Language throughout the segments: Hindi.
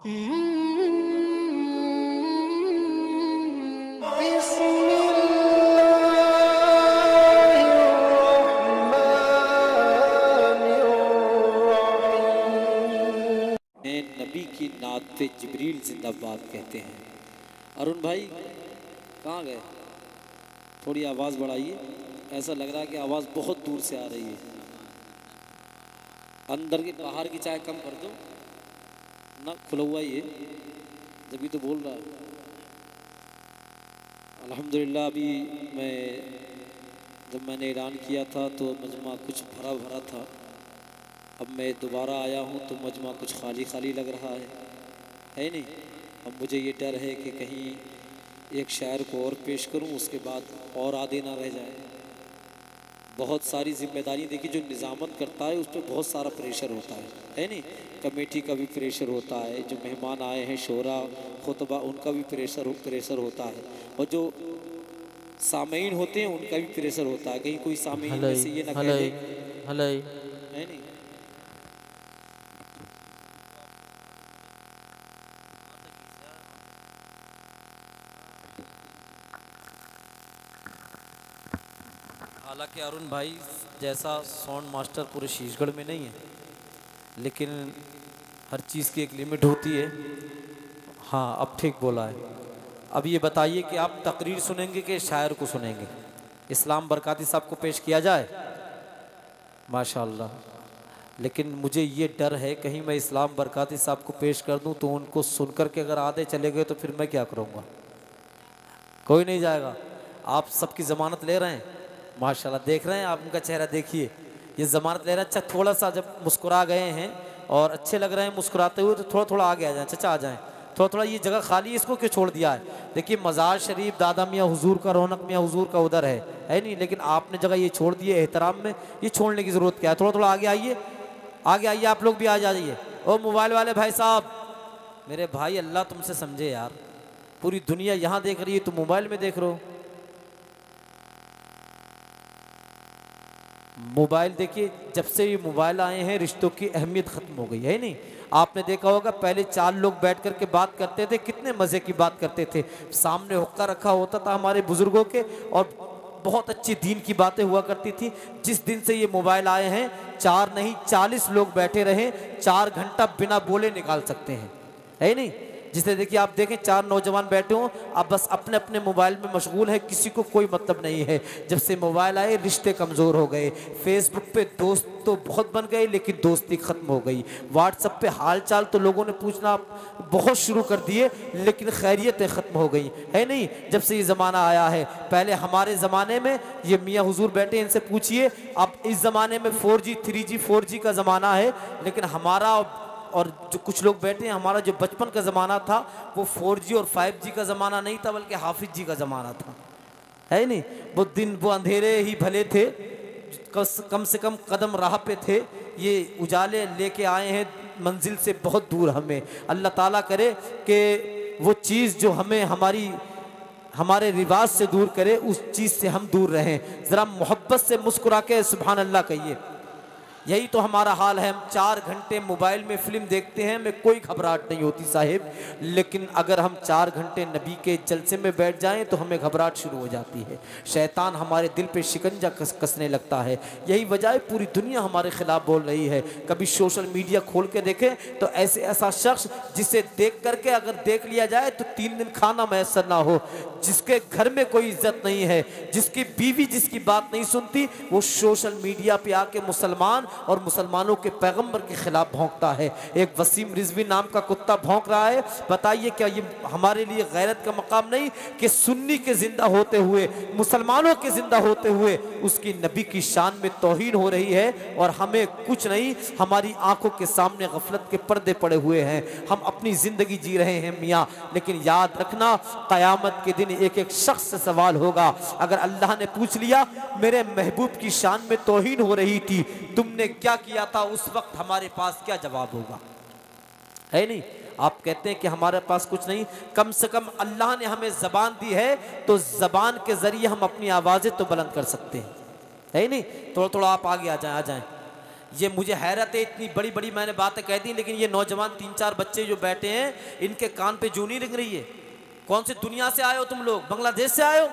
नबी की नात पे जिब्रील जिंदाबाद कहते हैं। अरुण भाई कहाँ गए? थोड़ी आवाज़ बढ़ाइए, ऐसा लग रहा है कि आवाज़ बहुत दूर से आ रही है। अंदर की बाहर की चाय कम कर दो ना, खुला हुआ ही है, जब तो बोल रहा है। अल्हम्दुलिल्लाह अभी जब मैंने ऐलान किया था तो मजमा कुछ भरा भरा था। अब मैं दोबारा आया हूँ तो मजमा कुछ खाली खाली लग रहा है नहीं। अब मुझे ये डर है कि कहीं एक शायर को और पेश करूँ, उसके बाद और आधे ना रह जाए। बहुत सारी जिम्मेदारी देखी, जो निज़ामत करता है उस पर बहुत सारा प्रेशर होता है नहीं। कमेटी का भी प्रेशर होता है, जो मेहमान आए हैं शोरा खुतबा उनका भी प्रेशर होता है, और जो सामीन होते हैं उनका भी प्रेशर होता है। कहीं कोई सामीन में से ये ना कह दे है नहीं। हालांकि अरुण भाई जैसा साउंड मास्टर पूरे शीशगढ़ में नहीं है, लेकिन हर चीज़ की एक लिमिट होती है। हाँ अब ठीक बोला है। अब ये बताइए कि आप तकरीर सुनेंगे कि शायर को सुनेंगे? इस्लाम बरकाती साहब को पेश किया जाए? माशाल्लाह। लेकिन मुझे ये डर है कहीं मैं इस्लाम बरकाती साहब को पेश कर दूं तो उनको सुनकर के अगर आधे चले गए तो फिर मैं क्या करूँगा? कोई नहीं जाएगा। आप सबकी ज़मानत ले रहे हैं, माशाल्लाह। देख रहे हैं आप उनका चेहरा, देखिए ये ज़मानत ले रहे हैं। अच्छा थोड़ा सा जब मुस्कुरा गए हैं और अच्छे लग रहे हैं मुस्कुराते हुए, तो थोड़ा थोड़ा आगे आ जाएं। चचा आ जाएं, थोड़ा थोड़ा। ये जगह खाली है, इसको क्यों छोड़ दिया है? देखिए मज़ार शरीफ दादा मियाँ हुजूर का, रौनक मियाँ हुजूर का उधर है नहीं, लेकिन आपने जगह ये छोड़ दी है एहतराम में। ये छोड़ने की ज़रूरत क्या है? थोड़ा थोड़ा आगे आइए, आगे आइए। आप लोग भी आ जाइए। ओ मोबाइल वाले भाई साहब, मेरे भाई अल्लाह तुमसे समझे यार। पूरी दुनिया यहाँ देख रही है, तुम मोबाइल में देख रहे हो। मोबाइल देखिए, जब से ये मोबाइल आए हैं रिश्तों की अहमियत ख़त्म हो गई है नहीं। आपने देखा होगा पहले 4 लोग बैठ कर के बात करते थे, कितने मज़े की बात करते थे। सामने हुक्का रखा होता था हमारे बुज़ुर्गों के, और बहुत अच्छी दीन की बातें हुआ करती थी। जिस दिन से ये मोबाइल आए हैं 4 नहीं 40 लोग बैठे रहें, 4 घंटा बिना बोले निकाल सकते हैं है नहीं। जिसे देखिए आप देखें 4 नौजवान बैठे हों, आप बस अपने अपने मोबाइल में मशगूल है, किसी को कोई मतलब नहीं है। जब से मोबाइल आए रिश्ते कमज़ोर हो गए। फेसबुक पे दोस्त तो बहुत बन गए लेकिन दोस्ती ख़त्म हो गई। व्हाट्सएप पे हाल चाल तो लोगों ने पूछना बहुत शुरू कर दिए, लेकिन खैरियतें ख़त्म हो गई है नहीं। जब से ये ज़माना आया है, पहले हमारे ज़माने में ये मियाँ हुजूर बैठे, इनसे पूछिए। अब इस ज़माने में 4G 3G 4G का ज़माना है, लेकिन हमारा और जो कुछ लोग बैठे हैं, हमारा जो बचपन का ज़माना था वो 4G और 5G का ज़माना नहीं था, बल्कि हाफिज जी का ज़माना था है नहीं। वो दिन वो अंधेरे ही भले थे, कम से कम कदम राह पे थे। ये उजाले लेके आए हैं मंजिल से बहुत दूर हमें। अल्लाह ताला करे कि वो चीज़ जो हमें हमारे रिवाज से दूर करे, उस चीज़ से हम दूर रहें। ज़रा मोहब्बत से मुस्कुरा के सुभान अल्लाह कहिए। यही तो हमारा हाल है। हम 4 घंटे मोबाइल में फ़िल्म देखते हैं, हमें कोई घबराहट नहीं होती साहिब, लेकिन अगर हम 4 घंटे नबी के जलसे में बैठ जाएं तो हमें घबराहट शुरू हो जाती है। शैतान हमारे दिल पे शिकंजा कसने लगता है। यही वजह है पूरी दुनिया हमारे ख़िलाफ़ बोल रही है। कभी सोशल मीडिया खोल के देखें तो ऐसा शख्स जिसे देख करके अगर देख लिया जाए तो 3 दिन खाना मैसर ना हो, जिसके घर में कोई इज्जत नहीं है, जिसकी बीवी जिसकी बात नहीं सुनती, वो सोशल मीडिया पे आके मुसलमान और मुसलमानों के पैगंबर के खिलाफ भौंकता है। एक वसीम रिजवी नाम का कुत्ता भौंक रहा है। बताइए क्या ये हमारे लिए गैरत का मकाम नहीं कि सुन्नी के जिंदा होते हुए, मुसलमानों के जिंदा होते हुए उसकी नबी की शान में तौहीन हो रही है, और हमें कुछ नहीं, हमारी आंखों के सामने गफलत के पर्दे पड़े हुए हैं। हम अपनी जिंदगी जी रहे हैं मियाँ, लेकिन याद रखना क़यामत के दिन एक एक शख्स से सवाल होगा। अगर अल्लाह ने पूछ लिया मेरे महबूब की शान में तौहीन हो रही थी, तुमने क्या किया था उस वक्त, हमारे पास क्या जवाब होगा है नहीं। आप कहते हैं कि हमारे पास कुछ नहीं, कम से कम अल्लाह ने हमें ज़बान दी है तो ज़बान के ज़रिए हम अपनी आवाज़ें तो बुलंद कर सकते हैं है नहीं। थोड़ा थोड़ा आप आगे आ जाएं। ये मुझे हैरत है, इतनी बड़ी बड़ी मैंने बातें कह दी, लेकिन ये नौजवान 3-4 बच्चे जो बैठे हैं इनके कान पे जूं नहीं लग रही है। कौन सी दुनिया से आए हो तुम लोग? बांग्लादेश से आए हो?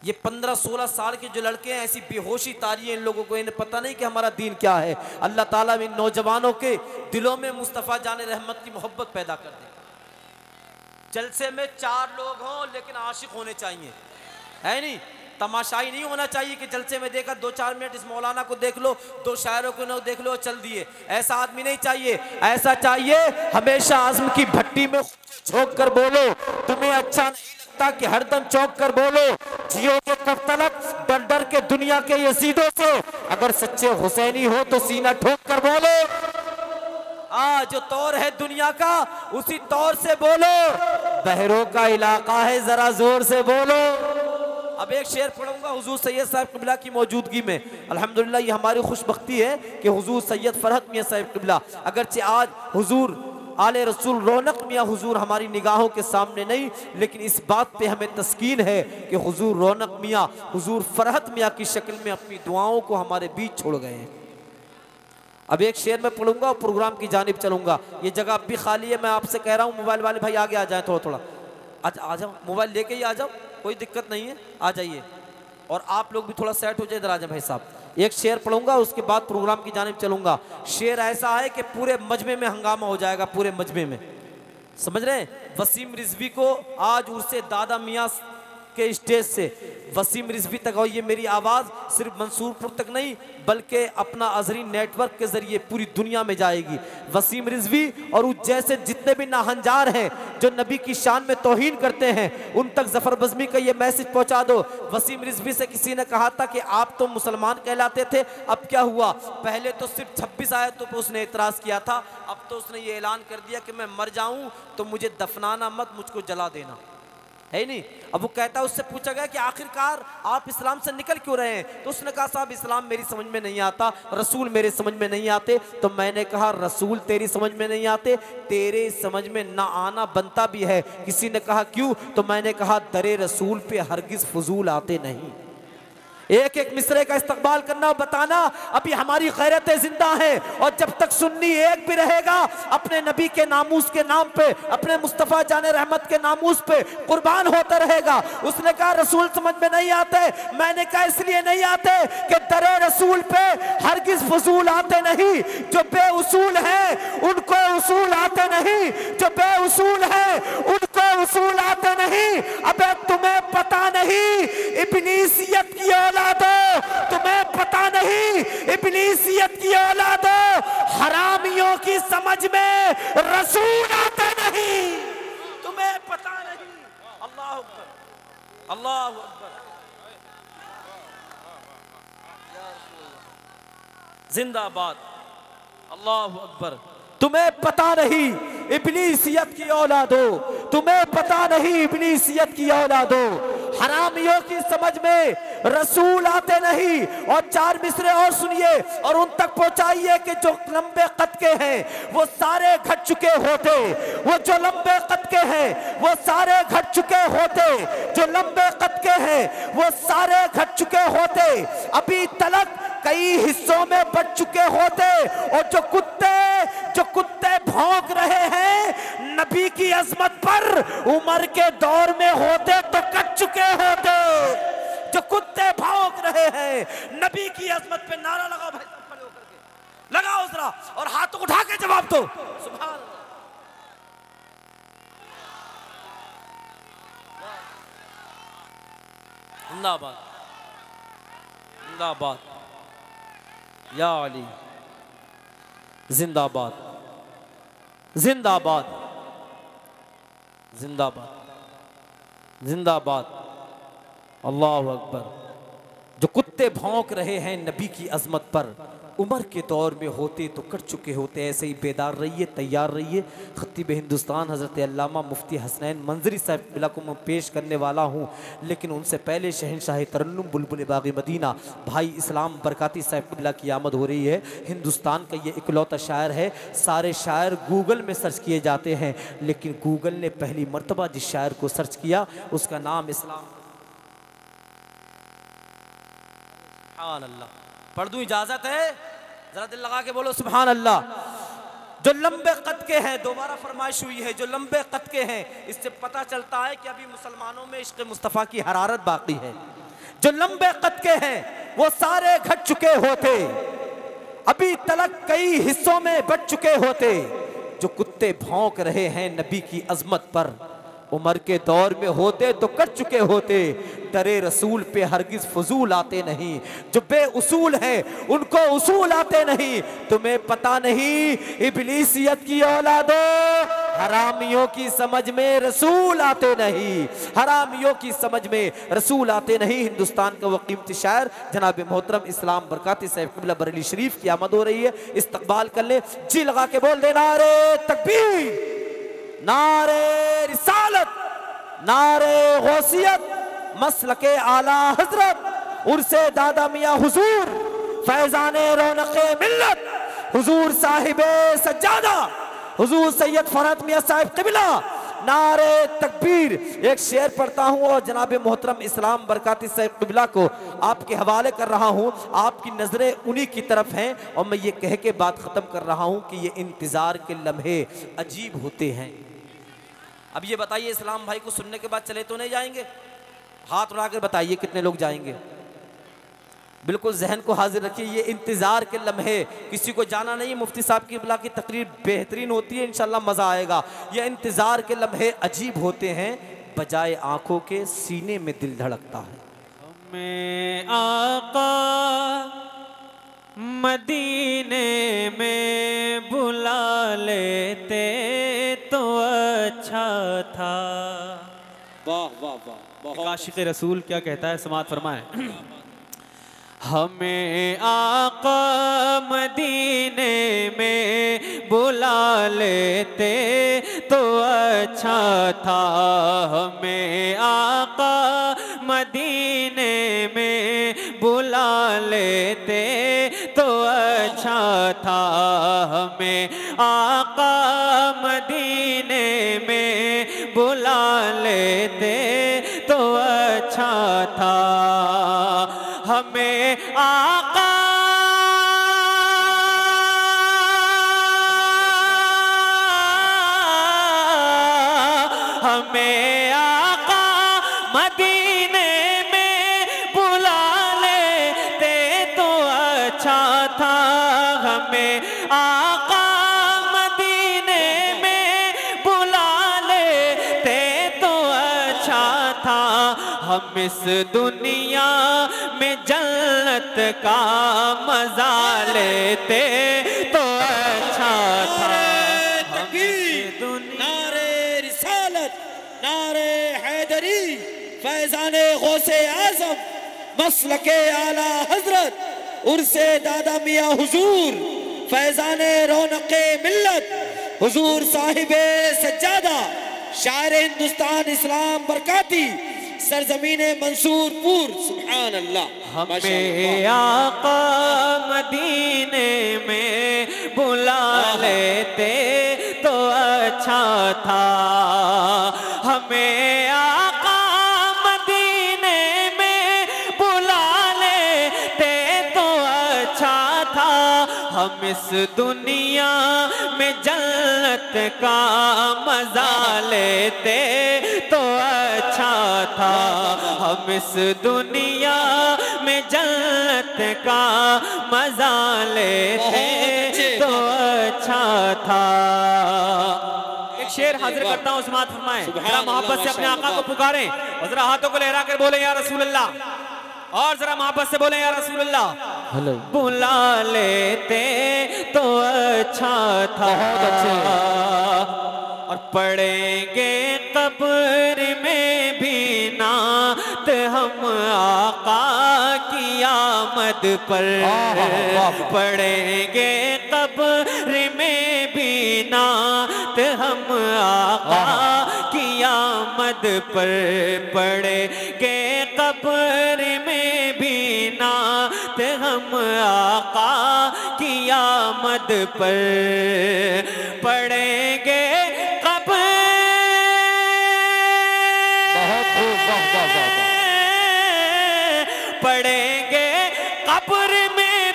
ये 15-16 साल के जो लड़के हैं, ऐसी बेहोशी तारी है इन लोगों को, इन्हें पता नहीं कि हमारा दीन क्या है। अल्लाह ताला इन नौजवानों के दिलों में मुस्तफ़ा जाने रहमत की मोहब्बत पैदा कर दे। जलसे में 4 लोग हों लेकिन आशिक होने चाहिए, है नहीं? तमाशाई नहीं होना चाहिए कि जलसे में देखा 2-4 मिनट इस मौलाना को देख लो, 2 शायरों को न देख लो, चल दिए। ऐसा आदमी नहीं चाहिए। ऐसा चाहिए हमेशा आज़म की भट्टी में झोंक कर बोलो, तुम्हें अच्छा नहीं लगता कि हरदम चौंक कर बोलो, जियो के कब तलक डर डर के दुनिया के यजीदों से, अगर सच्चे हुसैनी हो तो सीना ठोक कर बोलो। जो तौर है दुनिया का उसी तौर से बोलो, बहरों का इलाका है जरा जोर से बोलो। अब एक शेर पढ़ूंगा हुजूर सैयद साहब क़िबला की मौजूदगी में। अल्हम्दुलिल्लाह ये हमारी खुशबख्ती है कि हुजूर सैयद फरहत मियाँ साहब क़िबला, अगरचे आज हुजूर आले रसूल रौनक मियाँ हुजूर हमारी निगाहों के सामने नहीं, लेकिन इस बात पे हमें तस्कीन है कि हुजूर रौनक मियाँ हुजूर फरहत मियाँ की शक्ल में अपनी दुआओं को हमारे बीच छोड़ गए हैं। अब एक शेर में पढ़ूंगा और प्रोग्राम की जानिब चलूंगा। ये जगह अब भी खाली है, मैं आपसे कह रहा हूँ मोबाइल वाले भाई आगे आ जाएं, थोड़ा थोड़ा आ जाओ, मोबाइल लेके ही आ जाओ, कोई दिक्कत नहीं है, आ जाइए। और आप लोग भी थोड़ा सेट हो जाए, इधर आ जाए भाई साहब। एक शेर पढ़ूंगा उसके बाद प्रोग्राम की जानिब चलूंगा। शेर ऐसा है कि पूरे मजमे में हंगामा हो जाएगा, पूरे मजमे में, समझ रहे हैं? वसीम रिजवी को आज उर्से दादा मियाँ के स्टेज से वसीम रिजवी तक, और ये मेरी आवाज़ सिर्फ मंसूरपुर तक नहीं बल्कि अपना अजरी नेटवर्क के ज़रिए पूरी दुनिया में जाएगी। वसीम रिजवी और उस जैसे जितने भी नाहंजार हैं जो नबी की शान में तौहीन करते हैं, उन तक ज़फ़र बज़मी का ये मैसेज पहुंचा दो। वसीम रिजवी से किसी ने कहा था कि आप तो मुसलमान कहलाते थे, अब क्या हुआ? पहले तो सिर्फ 26 आयतों पर उसने एतराज़ किया था, अब तो उसने ये ऐलान कर दिया कि मैं मर जाऊँ तो मुझे दफनाना मत, मुझको जला देना, है नहीं? अब वो कहता है, उससे पूछा गया कि आखिरकार आप इस्लाम से निकल क्यों रहे हैं? तो उसने कहा साहब इस्लाम मेरी समझ में नहीं आता, रसूल मेरे समझ में नहीं आते। तो मैंने कहा रसूल तेरी समझ में नहीं आते, तेरे समझ में ना आना बनता भी है। किसी ने कहा क्यों? तो मैंने कहा दरे रसूल पे हरगिज फजूल आते नहीं। एक एक मिसरे का इस्तकबाल करना, बताना अभी हमारी गैरतें जिंदा हैं, और जब तक सुन्नी एक भी रहेगा अपने नबी के नामूस के नाम पे, अपने मुस्तफ़ा जाने रहमत के नामूस पे कुर्बान होता रहेगा। उसने कहा रसूल समझ में नहीं आते, मैंने कहा इसलिए नहीं आते कि दरे रसूल पे हरगिज फजूल आते नहीं। जो बेउसूल हैं उनको उसूल आते नहीं, जो बेउसूल हैं उनको उसूल आते नहीं। अबे तुम्हें पता नहीं इब्लीसियत की औलादो, तुम्हें पता नहीं इब्लीसियत की औलादो, हरामियों की समझ में रसूल आते नहीं, तुम्हें पता नहीं। अल्लाह अकबर, अल्लाह अकबर, जिंदाबाद, अल्लाह अकबर। तुम्हें पता नहीं इब्लीसियत की औलादो, तुम्हें पता नहीं इब्लीसियत की औलादो, हरामियों की समझ में रसूल आते नहीं। और 4 मिसरे और सुनिए और उन तक पहुंचाइए कि जो लंबे कद के हैं वो सारे घट चुके होते, वो जो लंबे कद के हैं वो सारे घट चुके होते, जो लंबे कद के हैं वो सारे घट चुके होते, अभी तलक कई हिस्सों में बट चुके होते। और जो कुत्ते भौंक रहे हैं नबी की अजमत पर, उमर के दौर में होते तो कट चुके होते। जो कुत्ते भौंक रहे हैं नबी की अजमत पे, नारा लगाओ भाई सब खड़े होकर के, लगाओ जरा और हाथों उठा के जवाब दो, सुभान अल्लाह। जिंदाबाद, जिंदाबाद या अली, जिंदाबाद, जिंदाबाद, जिंदाबाद, जिंदाबाद, अल्लाह अकबर। जो कुत्ते भौंक रहे हैं नबी की अजमत पर, उमर के दौर में होते तो कट चुके होते। ऐसे ही बेदार रहिए, तैयार रहिए। खतीब हिंदुस्तान हज़रत अल्लामा मुफ्ती हसनैन मंजरी साहब क़िबला को मैं पेश करने वाला हूँ, लेकिन उनसे पहले शहनशाह तरन्नुम बुलबुल बाग़ी मदीना भाई इस्लाम बरकाती साहब क़िबला की आमद हो रही है। हिंदुस्तान का ये इकलौता शायर है, सारे शायर गूगल में सर्च किए जाते हैं, लेकिन गूगल ने पहली मरतबा जिस शायर को सर्च किया उसका नाम इस्लाम, सुभान अल्लाह, पढ़ दूं, इजाजत है? जरा दिल लगा के बोलो सुभान अल्लाह। जो लंबे कद के हैं, दोबारा फरमाइश हुई है, जो लंबे कद के हैं, इससे पता चलता है कि अभी मुसलमानों में इश्क़ मुस्तफ़ा की हरारत बाकी है। जो लंबे कद के हैं वो सारे घट चुके होते, अभी तलक कई हिस्सों में बच चुके होते। जो कुत्ते भौंक रहे हैं नबी की अजमत पर, उमर के दौर में होते तो कर चुके होते। दरे रसूल पे हरगिज फजूल आते नहीं, जो बेउसूल हैं उनको उसूल आते नहीं। तुम्हें पता नहीं इब्लीसियत की औलादो, हरामियों की समझ में रसूल आते नहीं, हरामियों की समझ में रसूल आते नहीं। हिंदुस्तान का वो कीमती शायर जनाब मोहतरम इस्लाम बरकाती साहिब क़िबला बरेली शरीफ की आमद हो रही है, इस्तकबाल कर ले, जी लगा के बोल दे नारे तकबीर, नारे रिसालत, नारे गौसियत, मसलके आला हजरत, उर्से दादा मियाँ हुजूर, फैजाने रौनके मिल्लत, हुजूर साहिबे सज्जादा, हुजूर सैयद फरहत मियाँ साहिब क़िबला, नारे तकबीर। एक शेर पढ़ता हूँ और जनाब मोहतरम इस्लाम बरकाती साहिब क़िबला को आपके हवाले कर रहा हूँ। आपकी नज़रें उन्हीं की तरफ हैं और मैं ये कह के बात ख़त्म कर रहा हूँ कि ये इंतज़ार के लम्हे अजीब होते हैं। अब ये बताइए, इस्लाम भाई को सुनने के बाद चले तो नहीं जाएंगे? हाथ उठा कर बताइए कितने लोग जाएंगे? बिल्कुल जहन को हाजिर रखिए। ये इंतज़ार के लम्हे, किसी को जाना नहीं, मुफ्ती साहब की क़िबला की तकरीर बेहतरीन होती है, इंशाल्लाह मज़ा आएगा। ये इंतज़ार के लम्हे अजीब होते हैं, बजाय आँखों के सीने में दिल धड़कता है। हमें आका मदीने में बुला लेते तो अच्छा था। वाह वाह वाह, आशिक़ रसूल क्या कहता है, समात फरमाएं। हमें आका मदीने में बुला लेते तो अच्छा था, हमें आका मदीने में बुला लेते तो अच्छा था, हमें आका मदीने में बुला लेते तो अच्छा था, हमें आका हमें आका मदीने में बुला लेते तो अच्छा था, हमें आका मदीने में बुला लेते तो अच्छा था। हम इस दुनिया में जन्नत का मजा लेते तो अच्छा था। नारे रिसालत, नारे हैदरी, फैजाने गौसे आज़म, मसलके आला हजरत, उर्से दादा मियाँ हुजूर, फैजाने रौनके मिल्लत, हुजूर साहिबे सज्जादा, शायर हिंदुस्तान इस्लाम बरकाती, सरजमीने मंसूरपुर। सुभान अल्लाह। हमें आका मदीने में बुला लेते तो अच्छा था, हमें आका मदीने में बुला लेते तो अच्छा था। हम इस दुनिया में जन्नत का मजा लेते तो अच्छा था, हम इस दुनिया में जन्नत का मजा लेते तो अच्छा था। एक शेर हाजिर करता हूँ, समात फरमाएं। जरा मोहब्बत से अपने आका को पुकारें और जरा हाथों को लहरा कर बोले या रसूल अल्लाह, और जरा मोहब्बत से बोले या रसूल अल्लाह। बुला लेते तो अच्छा था, और पढ़ेंगे कब्र में भी नात हम आका की आमद पर, पढ़ेंगे कब्र में भी नात हम आका की आमद पर, पढ़ेंगे कब्र में भी नात हम आका की आमद पर, पढ़ेंगे पढ़ेंगे कब्र में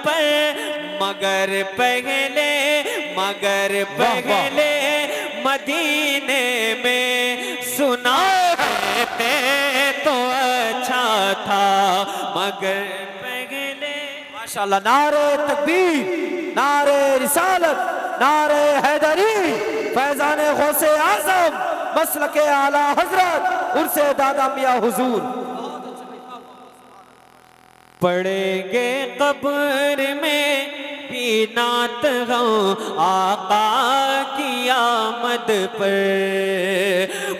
पर, मगर पहले मदीने में सुना लेते तो अच्छा था, मगर पहले। माशाअल्लाह, नारे तकबीर, नारे रिसालत, नारे हैदरी, फैजाने गौसे आजम, मसलके आला हजरत, उर्से दादा मियां हुजूर। पड़ेंगे कब्र में भी नात गो आका की आमद पर,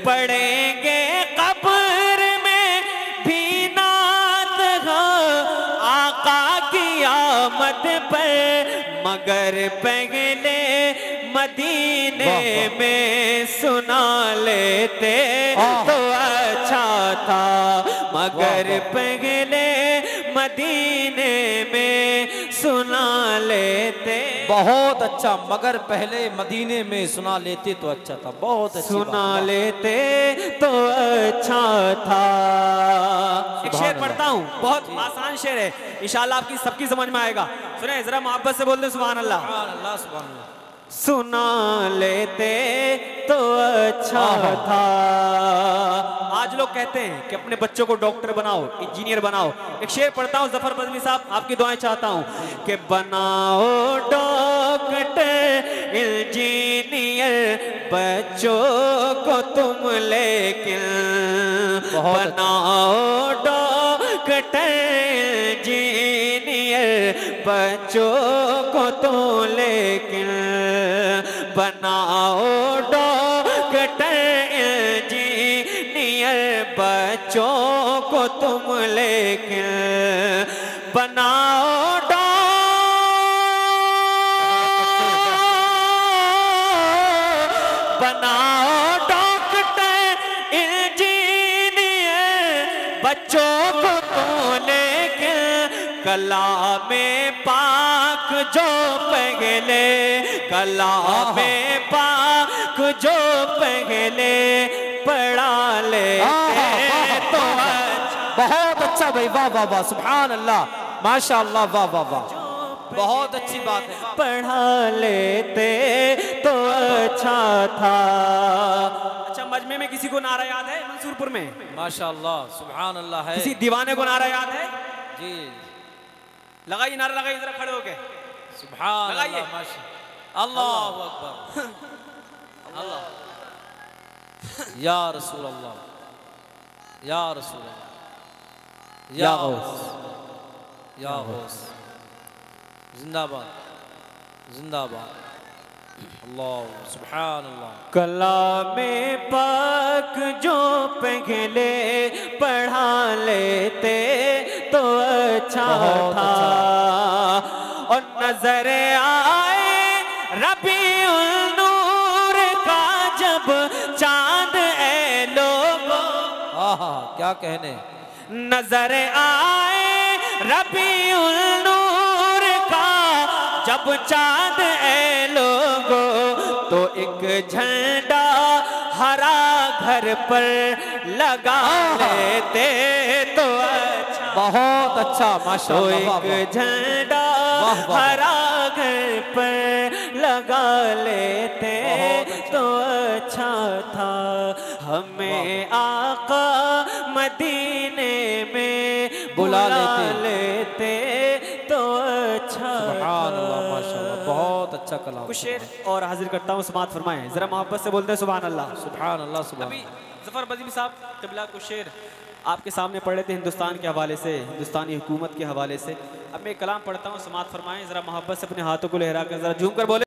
पड़ेंगे कब्र में भी नात गो आका की आमद पर, मगर पहले मदीने में सुना लेते तो अच्छा था, मगर पहले मदीने में सुना लेते। बहुत अच्छा, मगर पहले मदीने में सुना लेते तो अच्छा था। बहुत अच्छी सुना लेते तो अच्छा था। एक शेर पढ़ता हूँ, बहुत आसान शेर है, इंशाल्लाह आपकी सबकी समझ में आएगा। सुने जरा मोहब्बत से बोल दे सुभान अल्लाह। अल्लाह सुभान अल्लाह। सुना लेते तो अच्छा था। आज लोग कहते हैं कि अपने बच्चों को डॉक्टर बनाओ, इंजीनियर बनाओ। एक शेर पढ़ता हूँ जफर बदमी साहब, आपकी दुआएं चाहता हूँ कि बनाओ डॉक्टर इंजीनियर बच्चों को तुम, लेकिन बनाओ डॉक्टर इंजीनियर बच्चों को तो, लेकिन बनाओ डॉक्टर इंजीनियर बच्चों को तुम, लेकिन बनाओ डॉक्टर इंजीनियर बच्चों को तो, लेकिन कलामे पाक जो पहले, कलामे पाक जो पहले पढ़ा ले तो अच्छा। बहुत अच्छा भाई, वाह वाह वाह, सुभान अल्लाह, माशाअल्लाह, वाह वाह वाह, बहुत अच्छी बात है। पढ़ा लेते तो अच्छा था। अच्छा, मजमे में किसी को नारा याद है मंसूरपुर में? माशाअल्लाह, सुभान अल्लाह है। किसी दीवाने को नारा याद है? जी, लगाइए नारा, लगाइए जरा खड़े होके। सुभान लगाइए। अल्लाह, माशाअल्लाह, अल्लाहु अकबर, अल्लाह, या रसूल अल्लाह, या रसूल अल्लाह, या गौस, या गौस, जिंदाबाद, जिंदाबाद, अल्लाह, सुभान अल्लाह। कलामे पाक जो पहले पढ़ा लेते तो अच्छा था, और नजर आए रबीउल नूर का जब चांद, ए लोगों, क्या कहने, नजर आए रबीउल नूर का जब चांद, ए लोगों, तो एक झंडा हरा घर पर लगा लेते तो अच्छा। बहुत अच्छा, माशाअल्लाह, तो एक झंडा हरा घर पर लगा लेते तो अच्छा था, हमें आका मदीने में बुला लेते तो अच्छा। सुभान अल्लाह, माशाअल्लाह, बहुत अच्छा कलाम। कुछ शेर और हाजिर करता हूँ, समात फरमाएं जरा, मोहब्बत से बोलते हैं सुभान अल्लाह। सुभान अल्लाह, सुभान। अभी जफर बदमी साहब क़िबला कुछ शेर आपके सामने पढ़े थे हिंदुस्तान के हवाले से, हिंदुस्तानी हुकूमत के हवाले से। अब मैं कलाम पढ़ता हूँ, समात फरमाएं जरा, मोहब्बत से अपने हाथों को लहरा कर जरा झूम कर बोले।